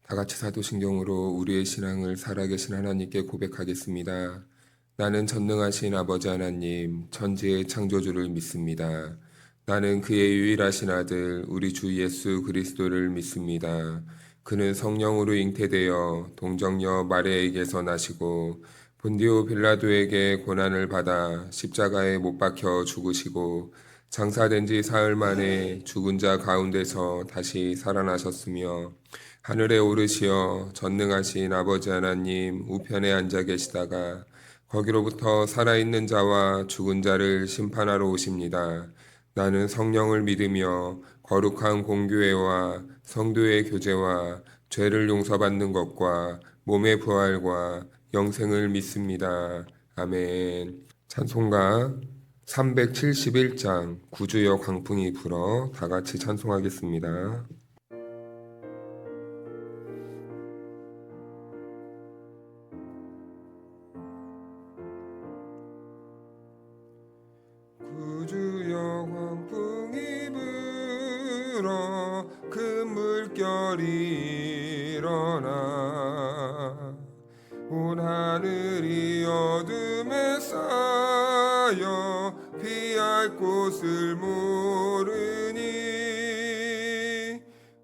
다 같이 사도신경으로 우리의 신앙을 살아계신 하나님께 고백하겠습니다. 나는 전능하신 아버지 하나님, 천지의 창조주를 믿습니다. 나는 그의 유일하신 아들, 우리 주 예수 그리스도를 믿습니다. 그는 성령으로 잉태되어 동정녀 마리아에게서 나시고 본디오 빌라도에게 고난을 받아 십자가에 못 박혀 죽으시고 장사된 지 사흘 만에 죽은 자 가운데서 다시 살아나셨으며 하늘에 오르시어 전능하신 아버지 하나님 우편에 앉아 계시다가 거기로부터 살아있는 자와 죽은 자를 심판하러 오십니다. 나는 성령을 믿으며 거룩한 공교회와 성도의 교제와 죄를 용서받는 것과 몸의 부활과 영생을 믿습니다. 아멘. 찬송가 371장 구주여 광풍이 불어 다 같이 찬송하겠습니다. 구주여 광풍이 불어 큰 물결이 일어나 온 하늘이 어둠에 쌓여 피할 곳을 모르니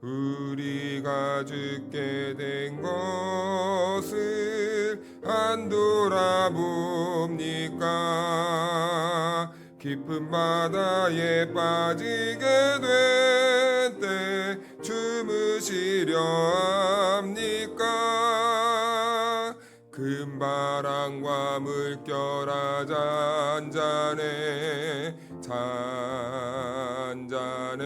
우리가 죽게 된 것을 안 돌아봅니까? 깊은 바다에 빠지게 된 때 주무시려 합니까? 큰 바람과 물결아 잔잔해 잔잔해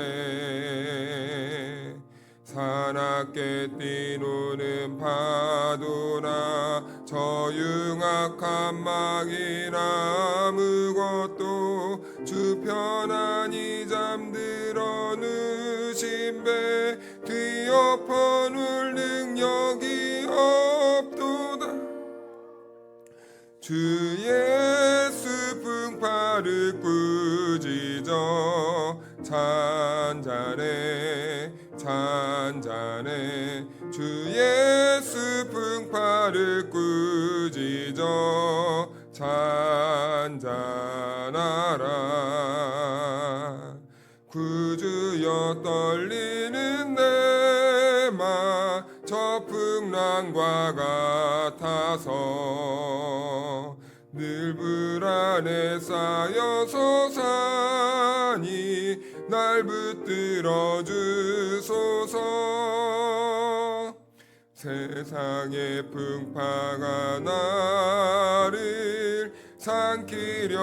사납게 뛰노는 파도나 저 흉악한 막이나 아무것도 주 편안히 잠들어 누신 배 뒤엎어놓을 능력이 없도다. 주 예수 풍파를 꾸짖어 잔잔해 잔잔해 주 예수 풍파를 꾸짖어 잔잔하라. 구주여 떨리는 내 맘 저 풍랑과 같아서 늘 불안에 쌓여서 사니 날 붙들어 주소서. 세상의 풍파가 나를 삼키려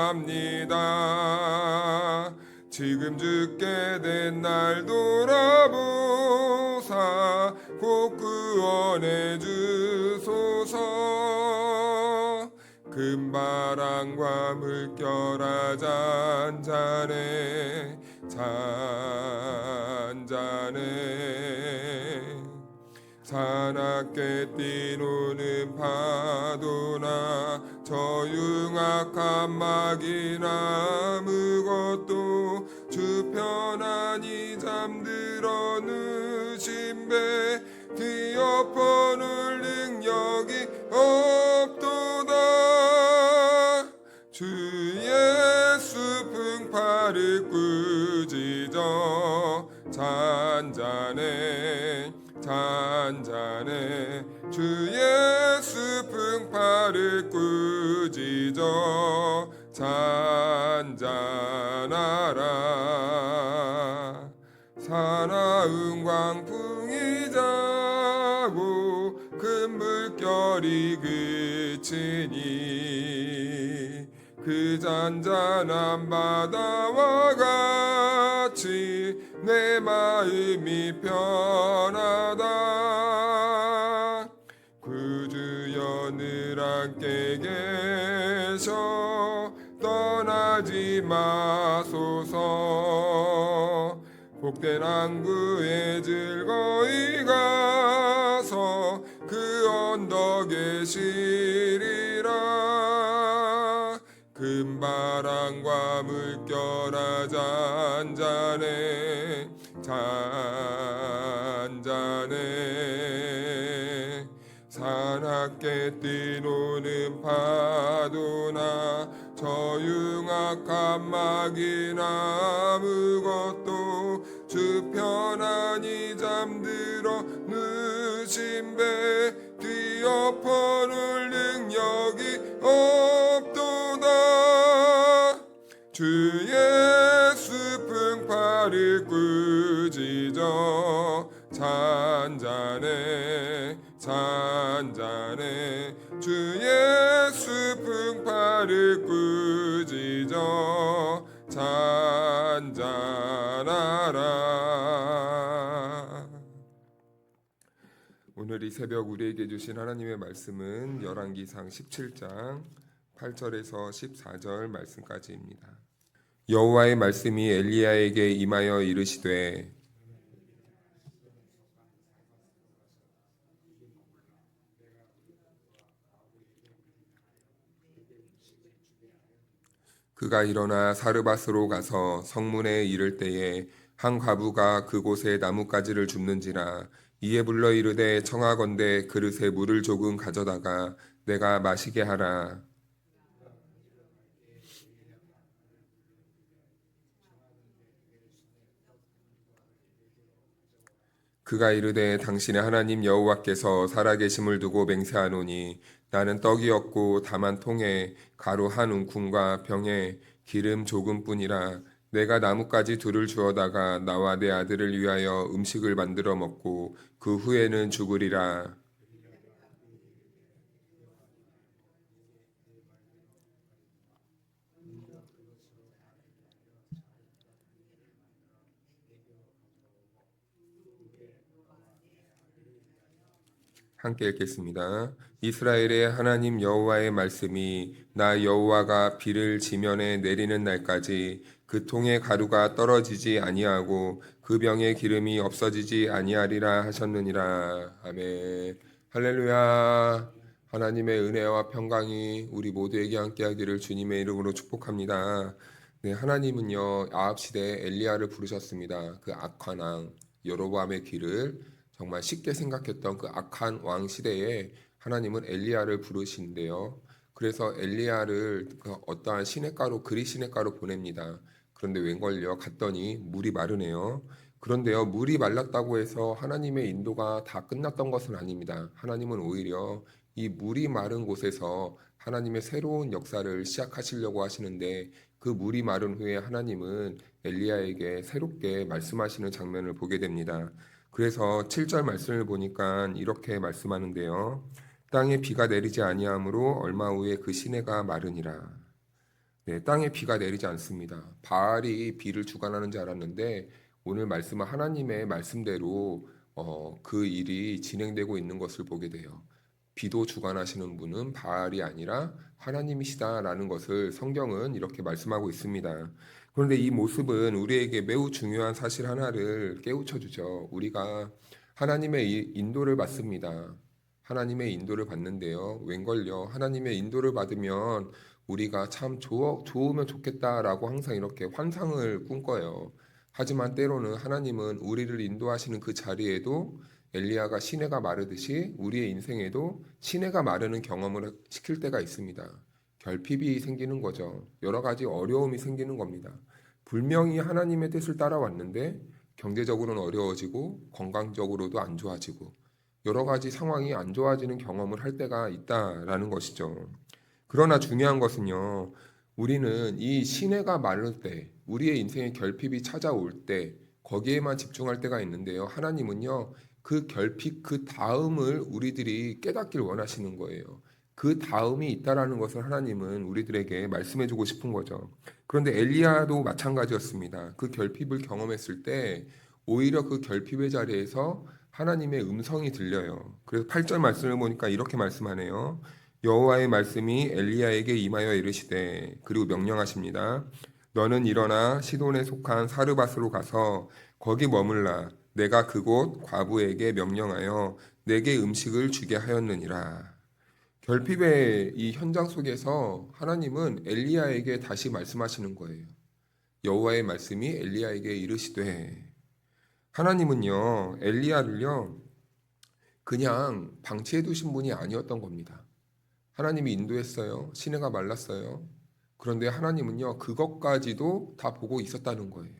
합니다. 지금 죽게 된 날 돌아보사 곧 구원해 주소서. 큰 바람과 물결아 잔잔해 잔잔해 사납게 뛰노는 파도나 저 흉악한 막이나 아무것도 주 편안히 잠들어 누신 배 뒤엎어놓을 능력이 없도다. 주 예수 풍파를 꾸짖어 잔잔해 잔잔해 주 예수 풍파를 꾸짖어 잔잔하라. 사나운 광풍이 자고 큰 물결이 그치니 그 잔잔한 바다와 같이 내 마음이 편하다. 구주여 늘 함께 계셔 떠나지 마소서. 복된 항구에 즐거이 가서 그 언덕에 쉬리라. 큰 바람과 물결아 잔잔해 잔잔해. 사납게 뛰노는 파도나 저융악 칸막이나 아무것도 주 편안히 잠들어 누신 배 뒤엎어놓을 능력이 없도다. 주 예수 풍파를 꾸짖어 잔잔해 잔잔해. 주 예수 풍파를 꾸짖어 잔잔하라. 오늘 이 새벽 우리에게 주신 하나님의 말씀은 열왕기상 17장 8절에서 14절 말씀까지입니다. 여호와의 말씀이 엘리야에게 임하여 이르시되 그가 일어나 사르밧으로 가서 성문에 이를 때에 한 과부가 그곳에 나뭇가지를 줍는지라. 이에 불러 이르되 청하건대 그릇에 물을 조금 가져다가 내가 마시게 하라. 그가 이르되 당신의 하나님 여호와께서 살아계심을 두고 맹세하노니 나는 떡이 없고 다만 통에 가루 한 움큼과 병에 기름 조금뿐이라. 내가 나뭇가지 둘을 주어다가 나와 내 아들을 위하여 음식을 만들어 먹고 그 후에는 죽으리라. 함께 읽겠습니다. 이스라엘의 하나님 여호와의 말씀이 나 여호와가 비를 지면에 내리는 날까지 그 통의 가루가 떨어지지 아니하고 그 병의 기름이 없어지지 아니하리라 하셨느니라. 아멘. 할렐루야. 하나님의 은혜와 평강이 우리 모두에게 함께하기를 주님의 이름으로 축복합니다. 네, 하나님은요 아합 시대에 엘리야를 부르셨습니다. 그 악한 왕 여로보암의 길을 정말 쉽게 생각했던 그 악한 왕 시대에 하나님은 엘리야를 부르시는데요. 그래서 엘리야를 어떠한 시냇가로 그리 시냇가로 보냅니다. 그런데 웬걸요? 갔더니 물이 마르네요. 그런데요, 물이 말랐다고 해서 하나님의 인도가 다 끝났던 것은 아닙니다. 하나님은 오히려 이 물이 마른 곳에서 하나님의 새로운 역사를 시작하시려고 하시는데 그 물이 마른 후에 하나님은 엘리야에게 새롭게 말씀하시는 장면을 보게 됩니다. 그래서 7절 말씀을 보니까 이렇게 말씀하는데요. 땅에 비가 내리지 아니하므로 얼마 후에 그 시내가 마르니라. 네, 땅에 비가 내리지 않습니다. 바알이 비를 주관하는 줄 알았는데 오늘 말씀은 하나님의 말씀대로 그 일이 진행되고 있는 것을 보게 돼요. 비도 주관하시는 분은 바알이 아니라 하나님이시다라는 것을 성경은 이렇게 말씀하고 있습니다. 그런데 이 모습은 우리에게 매우 중요한 사실 하나를 깨우쳐 주죠. 우리가 하나님의 인도를 받습니다. 하나님의 인도를 받는데요. 웬걸요? 하나님의 인도를 받으면 우리가 참 좋으면 좋겠다라고 항상 이렇게 환상을 꿈꿔요. 하지만 때로는 하나님은 우리를 인도하시는 그 자리에도 엘리야가 시내가 마르듯이 우리의 인생에도 시내가 마르는 경험을 시킬 때가 있습니다. 결핍이 생기는 거죠. 여러 가지 어려움이 생기는 겁니다. 분명히 하나님의 뜻을 따라왔는데 경제적으로는 어려워지고 건강적으로도 안 좋아지고 여러 가지 상황이 안 좋아지는 경험을 할 때가 있다라는 것이죠. 그러나 중요한 것은요. 우리는 이 시내가 마를 때, 우리의 인생에 결핍이 찾아올 때 거기에만 집중할 때가 있는데요. 하나님은요. 그 결핍 그 다음을 우리들이 깨닫길 원하시는 거예요. 그 다음이 있다라는 것을 하나님은 우리들에게 말씀해주고 싶은 거죠. 그런데 엘리야도 마찬가지였습니다. 그 결핍을 경험했을 때 오히려 그 결핍의 자리에서 하나님의 음성이 들려요. 그래서 8절 말씀을 보니까 이렇게 말씀하네요. 여호와의 말씀이 엘리야에게 임하여 이르시되 그리고 명령하십니다. 너는 일어나 시돈에 속한 사르밧으로 가서 거기 머물라. 내가 그곳 과부에게 명령하여 내게 음식을 주게 하였느니라. 결핍의 이 현장 속에서 하나님은 엘리야에게 다시 말씀하시는 거예요. 여호와의 말씀이 엘리야에게 이르시되 하나님은요, 엘리야를요, 그냥 방치해 두신 분이 아니었던 겁니다. 하나님이 인도했어요. 시내가 말랐어요. 그런데 하나님은요, 그것까지도 다 보고 있었다는 거예요.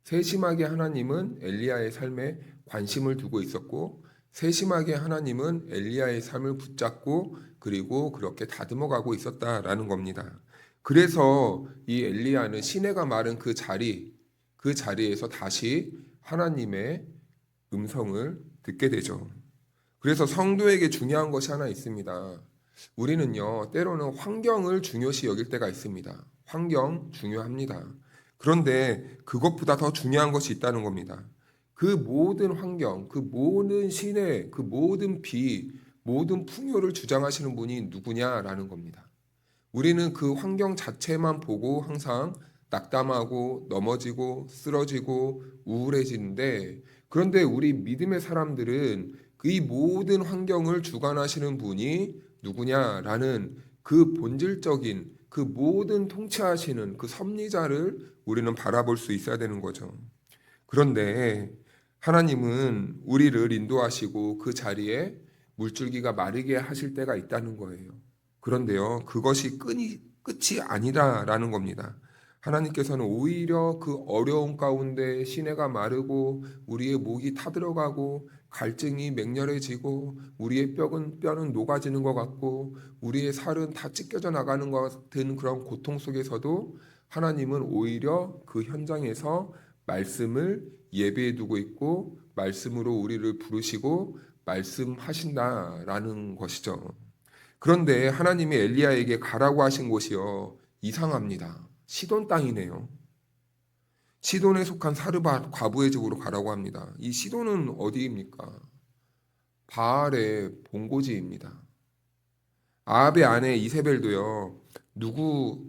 세심하게 하나님은 엘리야의 삶에 관심을 두고 있었고, 세심하게 하나님은 엘리야의 삶을 붙잡고 그리고 그렇게 다듬어가고 있었다라는 겁니다. 그래서 이 엘리야는 시내가 마른 그 자리에서 다시 하나님의 음성을 듣게 되죠. 그래서 성도에게 중요한 것이 하나 있습니다. 우리는요, 때로는 환경을 중요시 여길 때가 있습니다. 환경 중요합니다. 그런데 그것보다 더 중요한 것이 있다는 겁니다. 그 모든 환경, 그 모든 시내, 그 모든 비, 모든 풍요를 주장하시는 분이 누구냐라는 겁니다. 우리는 그 환경 자체만 보고 항상 낙담하고 넘어지고 쓰러지고 우울해지는데, 그런데 우리 믿음의 사람들은 이 모든 환경을 주관하시는 분이 누구냐라는 그 본질적인 그 모든 통치하시는 그 섭리자를 우리는 바라볼 수 있어야 되는 거죠. 그런데 하나님은 우리를 인도하시고 그 자리에 물줄기가 마르게 하실 때가 있다는 거예요. 그런데요, 그것이 끝이 아니다라는 겁니다. 하나님께서는 오히려 그 어려움 가운데 시내가 마르고 우리의 목이 타들어가고 갈증이 맹렬해지고 우리의 뼈는 녹아지는 것 같고 우리의 살은 다 찢겨져 나가는 것 같은 그런 고통 속에서도 하나님은 오히려 그 현장에서 말씀을 예비해 두고 있고 말씀으로 우리를 부르시고 말씀하신다라는 것이죠. 그런데 하나님이 엘리야에게 가라고 하신 곳이요, 이상합니다. 시돈 땅이네요. 시돈에 속한 사르밧 과부의 집으로 가라고 합니다. 이 시돈은 어디입니까? 바알의 본고지입니다. 아합의 아내 이세벨도요,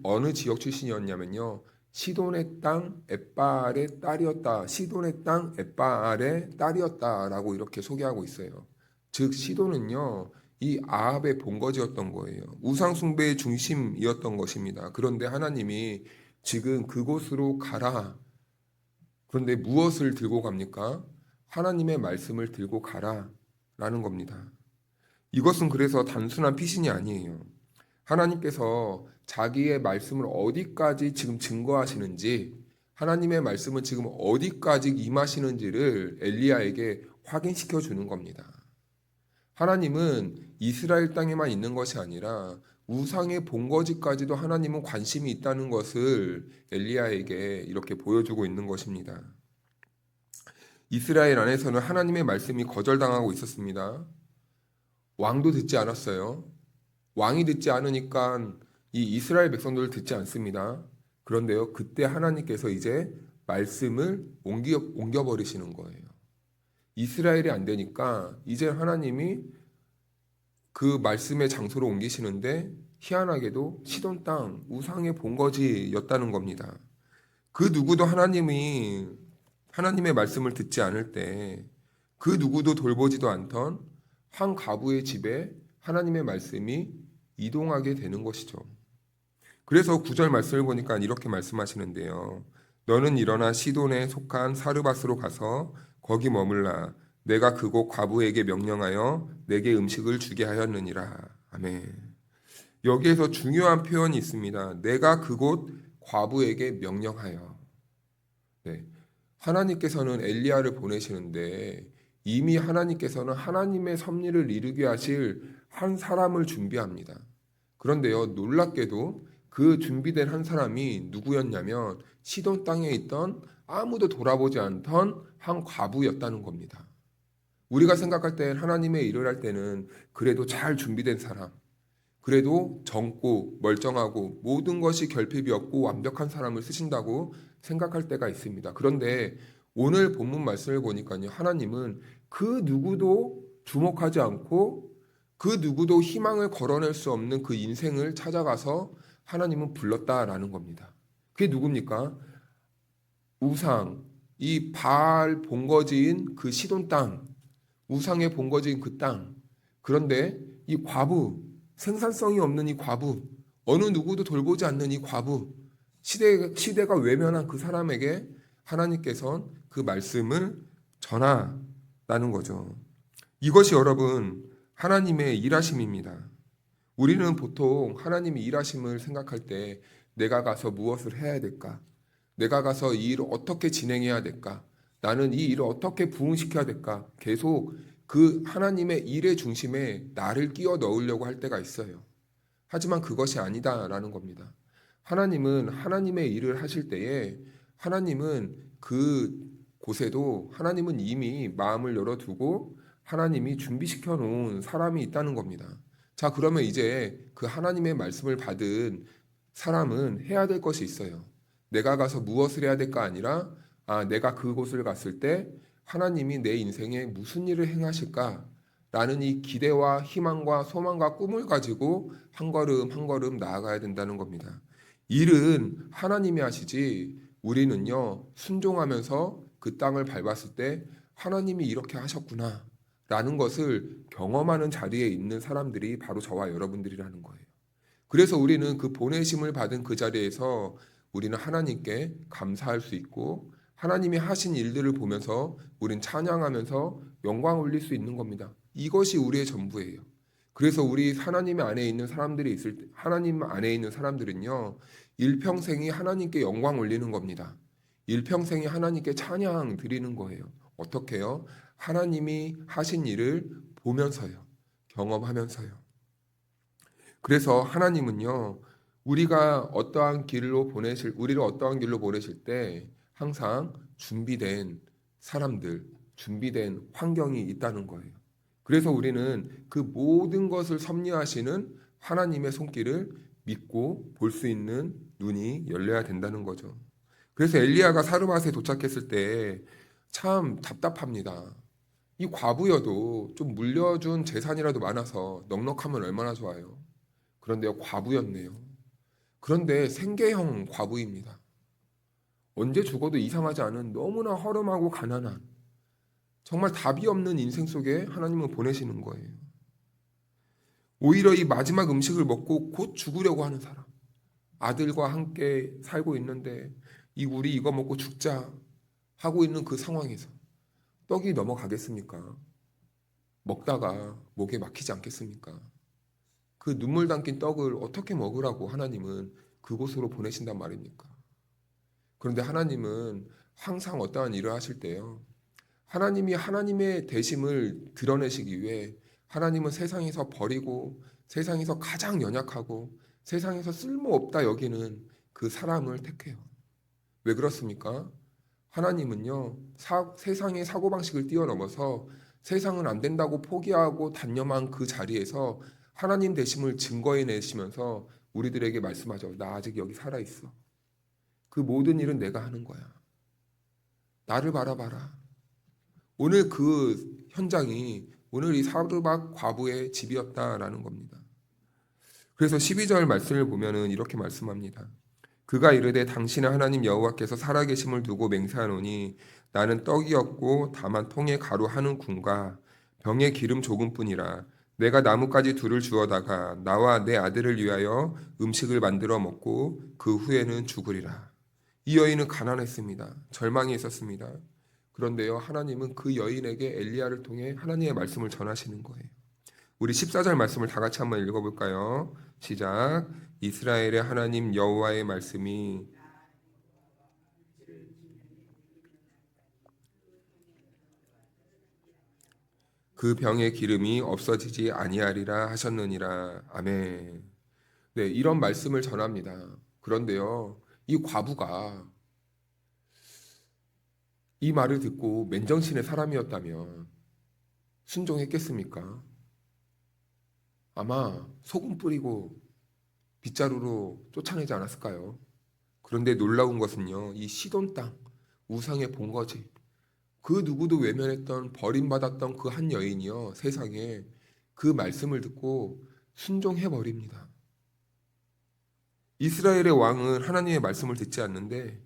어느 지역 출신이었냐면요, 시돈의 땅 엣바알의 딸이었다. 시돈의 땅 엣바알의 딸이었다라고 이렇게 소개하고 있어요. 즉 시돈은요, 이 아합의 본거지였던 거예요. 우상 숭배의 중심이었던 것입니다. 그런데 하나님이 지금 그곳으로 가라. 그런데 무엇을 들고 갑니까? 하나님의 말씀을 들고 가라라는 겁니다. 이것은 그래서 단순한 피신이 아니에요. 하나님께서 자기의 말씀을 어디까지 지금 증거하시는지, 하나님의 말씀은 지금 어디까지 임하시는지를 엘리야에게 확인시켜 주는 겁니다. 하나님은 이스라엘 땅에만 있는 것이 아니라 우상의 본거지까지도 하나님은 관심이 있다는 것을 엘리야에게 이렇게 보여주고 있는 것입니다. 이스라엘 안에서는 하나님의 말씀이 거절당하고 있었습니다. 왕도 듣지 않았어요. 왕이 듣지 않으니까 이 이스라엘 백성들을 듣지 않습니다. 그런데요, 그때 하나님께서 이제 말씀을 옮겨버리시는 거예요. 이스라엘이 안 되니까 이제 하나님이 그 말씀의 장소로 옮기시는데 희한하게도 시돈 땅 우상의 본거지였다는 겁니다. 그 누구도 하나님의 말씀을 듣지 않을 때 그 누구도 돌보지도 않던 한 가부의 집에 하나님의 말씀이 이동하게 되는 것이죠. 그래서 9절 말씀을 보니까 이렇게 말씀하시는데요. 너는 일어나 시돈에 속한 사르밧으로 가서 거기 머물라. 내가 그곳 과부에게 명령하여 내게 음식을 주게 하였느니라. 아멘. 여기에서 중요한 표현이 있습니다. 내가 그곳 과부에게 명령하여. 네. 하나님께서는 엘리야를 보내시는데 이미 하나님께서는 하나님의 섭리를 이루게 하실 한 사람을 준비합니다. 그런데요, 놀랍게도 그 준비된 한 사람이 누구였냐면 시돈 땅에 있던 아무도 돌아보지 않던 한 과부였다는 겁니다. 우리가 생각할 때 하나님의 일을 할 때는 그래도 잘 준비된 사람, 그래도 젊고 멀쩡하고 모든 것이 결핍이 없고 완벽한 사람을 쓰신다고 생각할 때가 있습니다. 그런데 오늘 본문 말씀을 보니까요, 하나님은 그 누구도 주목하지 않고 그 누구도 희망을 걸어낼 수 없는 그 인생을 찾아가서 하나님은 불렀다라는 겁니다. 그게 누굽니까? 우상, 이 바알 본거지인 그 시돈 땅, 우상의 본거지인 그 땅. 그런데 이 과부, 생산성이 없는 이 과부, 어느 누구도 돌보지 않는 이 과부, 시대가 외면한 그 사람에게 하나님께서는 그 말씀을 전하라는 거죠. 이것이 여러분 하나님의 일하심입니다. 우리는 보통 하나님이 일하심을 생각할 때 내가 가서 무엇을 해야 될까? 내가 가서 이 일을 어떻게 진행해야 될까? 나는 이 일을 어떻게 부응시켜야 될까? 계속 그 하나님의 일의 중심에 나를 끼워 넣으려고 할 때가 있어요. 하지만 그것이 아니다라는 겁니다. 하나님은 하나님의 일을 하실 때에 하나님은 그 곳에도 하나님은 이미 마음을 열어두고 하나님이 준비시켜 놓은 사람이 있다는 겁니다. 자, 그러면 이제 그 하나님의 말씀을 받은 사람은 해야 될 것이 있어요. 내가 가서 무엇을 해야 될까 아니라 내가 그곳을 갔을 때 하나님이 내 인생에 무슨 일을 행하실까? 라는 이 기대와 희망과 소망과 꿈을 가지고 한 걸음 한 걸음 나아가야 된다는 겁니다. 일은 하나님이 하시지 우리는요 순종하면서 그 땅을 밟았을 때 하나님이 이렇게 하셨구나 라는 것을 경험하는 자리에 있는 사람들이 바로 저와 여러분들이라는 거예요. 그래서 우리는 그 보내심을 받은 그 자리에서 우리는 하나님께 감사할 수 있고 하나님이 하신 일들을 보면서 우린 찬양하면서 영광 올릴 수 있는 겁니다. 이것이 우리의 전부예요. 그래서 우리 하나님 안에 있는 사람들이 있을 때, 하나님 안에 있는 사람들은요, 일평생이 하나님께 영광 올리는 겁니다. 일평생이 하나님께 찬양 드리는 거예요. 어떻게요? 하나님이 하신 일을 보면서요, 경험하면서요. 그래서 하나님은요, 우리를 어떠한 길로 보내실 때 항상 준비된 사람들, 준비된 환경이 있다는 거예요. 그래서 우리는 그 모든 것을 섭리하시는 하나님의 손길을 믿고 볼 수 있는 눈이 열려야 된다는 거죠. 그래서 엘리야가 사르밧에 도착했을 때 참 답답합니다. 이 과부여도 좀 물려준 재산이라도 많아서 넉넉하면 얼마나 좋아요. 그런데 과부였네요. 그런데 생계형 과부입니다. 언제 죽어도 이상하지 않은 너무나 허름하고 가난한 정말 답이 없는 인생 속에 하나님은 보내시는 거예요. 오히려 이 마지막 음식을 먹고 곧 죽으려고 하는 사람, 아들과 함께 살고 있는데 우리 이거 먹고 죽자 하고 있는 그 상황에서 떡이 넘어가겠습니까? 먹다가 목에 막히지 않겠습니까? 그 눈물 담긴 떡을 어떻게 먹으라고 하나님은 그곳으로 보내신단 말입니까? 그런데 하나님은 항상 어떠한 일을 하실 때요. 하나님이 하나님의 대심을 드러내시기 위해 하나님은 세상에서 버리고 세상에서 가장 연약하고 세상에서 쓸모없다 여기는 그 사람을 택해요. 왜 그렇습니까? 하나님은요, 세상의 사고방식을 뛰어넘어서 세상은 안 된다고 포기하고 단념한 그 자리에서 하나님 되심을 증거해내시면서 우리들에게 말씀하죠. 나 아직 여기 살아있어. 그 모든 일은 내가 하는 거야. 나를 바라봐라. 오늘 그 현장이 오늘 이 사르밧 과부의 집이었다라는 겁니다. 그래서 12절 말씀을 보면은 이렇게 말씀합니다. 그가 이르되 당신의 하나님 여호와께서 살아계심을 두고 맹세하노니 나는 떡이 없고 다만 통에 가루 한 움큼과 병에 기름 조금뿐이라. 내가 나뭇가지 둘을 주어다가 나와 내 아들을 위하여 음식을 만들어 먹고 그 후에는 죽으리라. 이 여인은 가난했습니다. 절망이 있었습니다. 그런데요, 하나님은 그 여인에게 엘리야를 통해 하나님의 말씀을 전하시는 거예요. 우리 14절 말씀을 다 같이 한번 읽어볼까요? 시작. 이스라엘의 하나님 여호와의 말씀이 그 병의 기름이 없어지지 아니하리라 하셨느니라. 아멘. 네, 이런 말씀을 전합니다. 그런데요, 이 과부가 이 말을 듣고 맨정신의 사람이었다면 순종했겠습니까? 아마 소금 뿌리고 빗자루로 쫓아내지 않았을까요? 그런데 놀라운 것은요, 이 시돈 땅, 우상의 본거지, 그 누구도 외면했던 버림받았던 그 한 여인이요, 세상에 그 말씀을 듣고 순종해 버립니다. 이스라엘의 왕은 하나님의 말씀을 듣지 않는데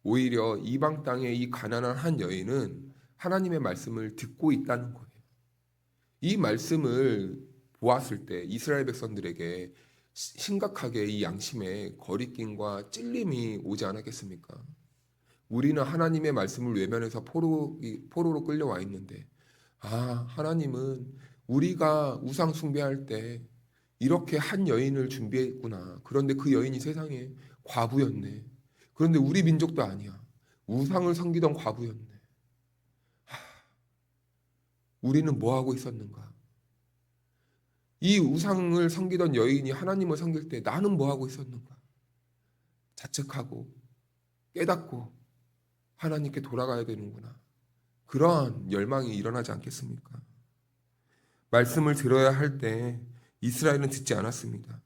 오히려 이방 땅의 이 가난한 한 여인은 하나님의 말씀을 듣고 있다는 거예요. 이 말씀을 보았을 때 이스라엘 백성들에게 심각하게 이 양심에 거리낌과 찔림이 오지 않았겠습니까? 우리는 하나님의 말씀을 외면해서 포로로 끌려와 있는데, 하나님은 우리가 우상 숭배할 때 이렇게 한 여인을 준비했구나. 그런데 그 여인이 세상에 과부였네. 그런데 우리 민족도 아니야. 우상을 섬기던 과부였네. 우리는 뭐 하고 있었는가? 이 우상을 섬기던 여인이 하나님을 섬길 때 나는 뭐 하고 있었는가? 자책하고 깨닫고 하나님께 돌아가야 되는구나. 그러한 열망이 일어나지 않겠습니까? 말씀을 들어야 할 때 이스라엘은 듣지 않았습니다.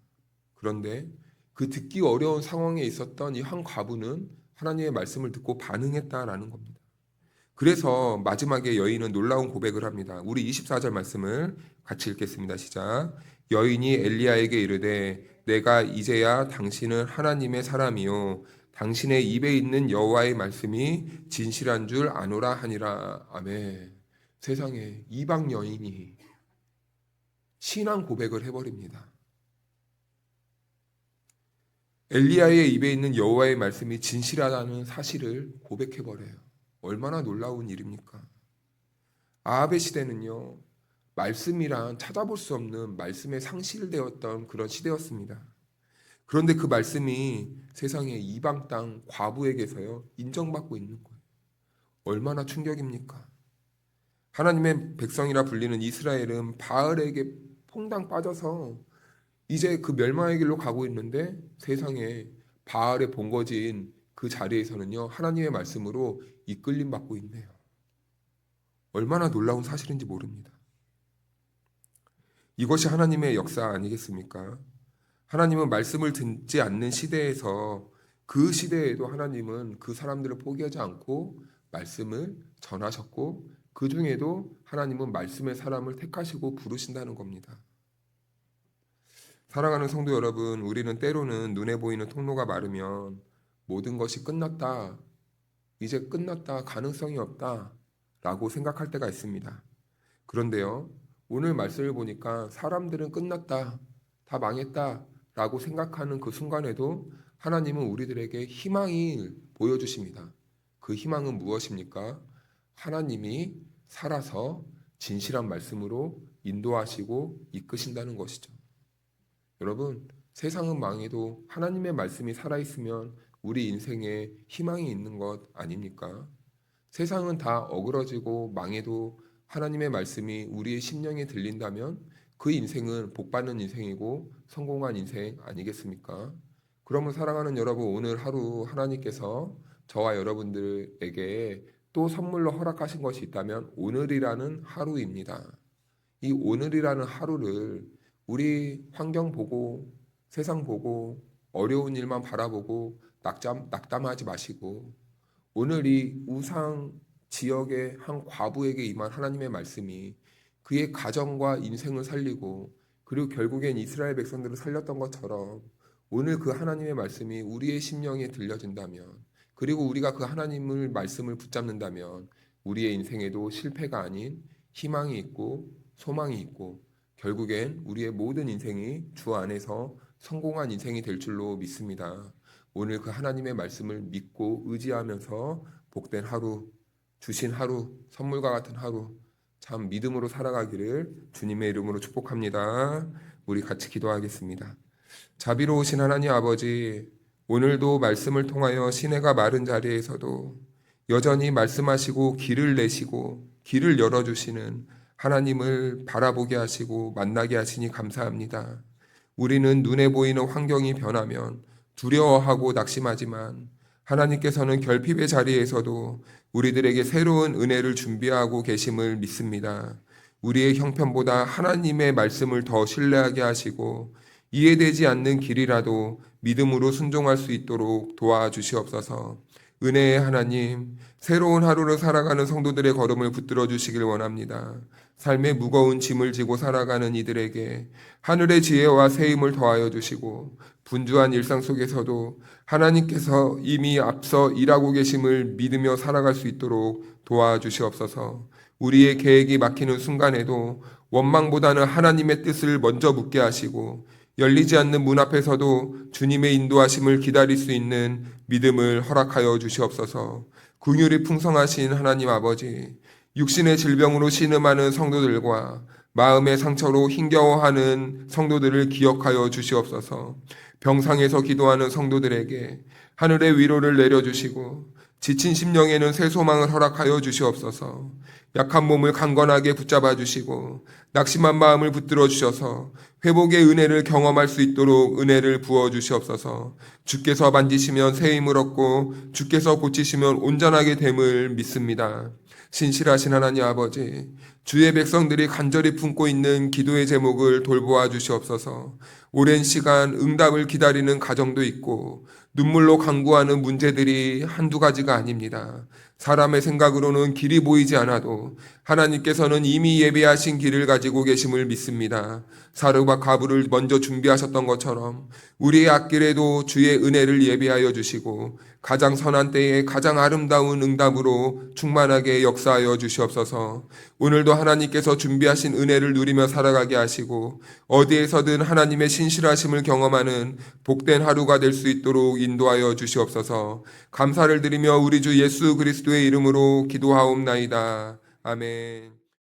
그런데 그 듣기 어려운 상황에 있었던 이 한 과부는 하나님의 말씀을 듣고 반응했다라는 겁니다. 그래서 마지막에 여인은 놀라운 고백을 합니다. 우리 24절 말씀을 같이 읽겠습니다. 시작. 여인이 엘리야에게 이르되 내가 이제야 당신은 하나님의 사람이요 당신의 입에 있는 여호와의 말씀이 진실한 줄 아노라 하니라. 아멘. 세상에 이방 여인이 신앙 고백을 해버립니다. 엘리야의 입에 있는 여호와의 말씀이 진실하다는 사실을 고백해버려요. 얼마나 놀라운 일입니까? 아합의 시대는요, 말씀이란 찾아볼 수 없는 말씀에 상실되었던 그런 시대였습니다. 그런데 그 말씀이 세상의 이방 땅 과부에게서요 인정받고 있는 거예요. 얼마나 충격입니까? 하나님의 백성이라 불리는 이스라엘은 바알에게 퐁당 빠져서 이제 그 멸망의 길로 가고 있는데 세상에 바알의 본거지인 그 자리에서는요 하나님의 말씀으로 이끌림 받고 있네요. 얼마나 놀라운 사실인지 모릅니다. 이것이 하나님의 역사 아니겠습니까? 하나님은 말씀을 듣지 않는 시대에서 그 시대에도 하나님은 그 사람들을 포기하지 않고 말씀을 전하셨고 그 중에도 하나님은 말씀의 사람을 택하시고 부르신다는 겁니다. 사랑하는 성도 여러분, 우리는 때로는 눈에 보이는 통로가 마르면 모든 것이 끝났다, 이제 끝났다, 가능성이 없다 라고 생각할 때가 있습니다. 그런데요, 오늘 말씀을 보니까 사람들은 끝났다, 다 망했다 라고 생각하는 그 순간에도 하나님은 우리들에게 희망을 보여주십니다. 그 희망은 무엇입니까? 하나님이 살아서 진실한 말씀으로 인도하시고 이끄신다는 것이죠. 여러분, 세상은 망해도 하나님의 말씀이 살아있으면 우리 인생에 희망이 있는 것 아닙니까? 세상은 다 어그러지고 망해도 하나님의 말씀이 우리의 심령에 들린다면 그 인생은 복받는 인생이고 성공한 인생 아니겠습니까? 그러면 사랑하는 여러분, 오늘 하루 하나님께서 저와 여러분들에게 또 선물로 허락하신 것이 있다면 오늘이라는 하루입니다. 이 오늘이라는 하루를 우리 환경 보고 세상 보고 어려운 일만 바라보고 낙담하지 마시고 오늘 이 우상 지역의 한 과부에게 임한 하나님의 말씀이 그의 가정과 인생을 살리고 그리고 결국엔 이스라엘 백성들을 살렸던 것처럼 오늘 그 하나님의 말씀이 우리의 심령에 들려진다면 그리고 우리가 그 하나님의 말씀을 붙잡는다면 우리의 인생에도 실패가 아닌 희망이 있고 소망이 있고 결국엔 우리의 모든 인생이 주 안에서 성공한 인생이 될 줄로 믿습니다. 오늘 그 하나님의 말씀을 믿고 의지하면서 복된 하루, 주신 하루, 선물과 같은 하루 참 믿음으로 살아가기를 주님의 이름으로 축복합니다. 우리 같이 기도하겠습니다. 자비로우신 하나님 아버지, 오늘도 말씀을 통하여 시내가 마른 자리에서도 여전히 말씀하시고 길을 내시고 길을 열어주시는 하나님을 바라보게 하시고 만나게 하시니 감사합니다. 우리는 눈에 보이는 환경이 변하면 두려워하고 낙심하지만 하나님께서는 결핍의 자리에서도 우리들에게 새로운 은혜를 준비하고 계심을 믿습니다. 우리의 형편보다 하나님의 말씀을 더 신뢰하게 하시고 이해되지 않는 길이라도 믿음으로 순종할 수 있도록 도와주시옵소서. 은혜의 하나님, 새로운 하루를 살아가는 성도들의 걸음을 붙들어 주시길 원합니다. 삶의 무거운 짐을 지고 살아가는 이들에게 하늘의 지혜와 세임을 더하여 주시고 분주한 일상 속에서도 하나님께서 이미 앞서 일하고 계심을 믿으며 살아갈 수 있도록 도와주시옵소서. 우리의 계획이 막히는 순간에도 원망보다는 하나님의 뜻을 먼저 묻게 하시고 열리지 않는 문 앞에서도 주님의 인도하심을 기다릴 수 있는 믿음을 허락하여 주시옵소서. 긍휼이 풍성하신 하나님 아버지, 육신의 질병으로 신음하는 성도들과 마음의 상처로 힘겨워하는 성도들을 기억하여 주시옵소서. 병상에서 기도하는 성도들에게 하늘의 위로를 내려주시고 지친 심령에는 새 소망을 허락하여 주시옵소서. 약한 몸을 강건하게 붙잡아 주시고 낙심한 마음을 붙들어 주셔서 회복의 은혜를 경험할 수 있도록 은혜를 부어 주시옵소서. 주께서 만지시면 새 힘을 얻고 주께서 고치시면 온전하게 됨을 믿습니다. 신실하신 하나님 아버지, 주의 백성들이 간절히 품고 있는 기도의 제목을 돌보아 주시옵소서. 오랜 시간 응답을 기다리는 가정도 있고 눈물로 간구하는 문제들이 한두 가지가 아닙니다. 사람의 생각으로는 길이 보이지 않아도 하나님께서는 이미 예비하신 길을 가지고 계심을 믿습니다. 사르와 가부를 먼저 준비하셨던 것처럼 우리의 앞길에도 주의 은혜를 예비하여 주시고 가장 선한 때에 가장 아름다운 응답으로 충만하게 역사하여 주시옵소서. 오늘도 하나님께서 준비하신 은혜를 누리며 살아가게 하시고 어디에서든 하나님의 신실하심을 경험하는 복된 하루가 될 수 있도록 인도하여 주시옵소서. 감사를 드리며 우리 주 예수 그리스도의 이름으로 기도하옵나이다. 아멘.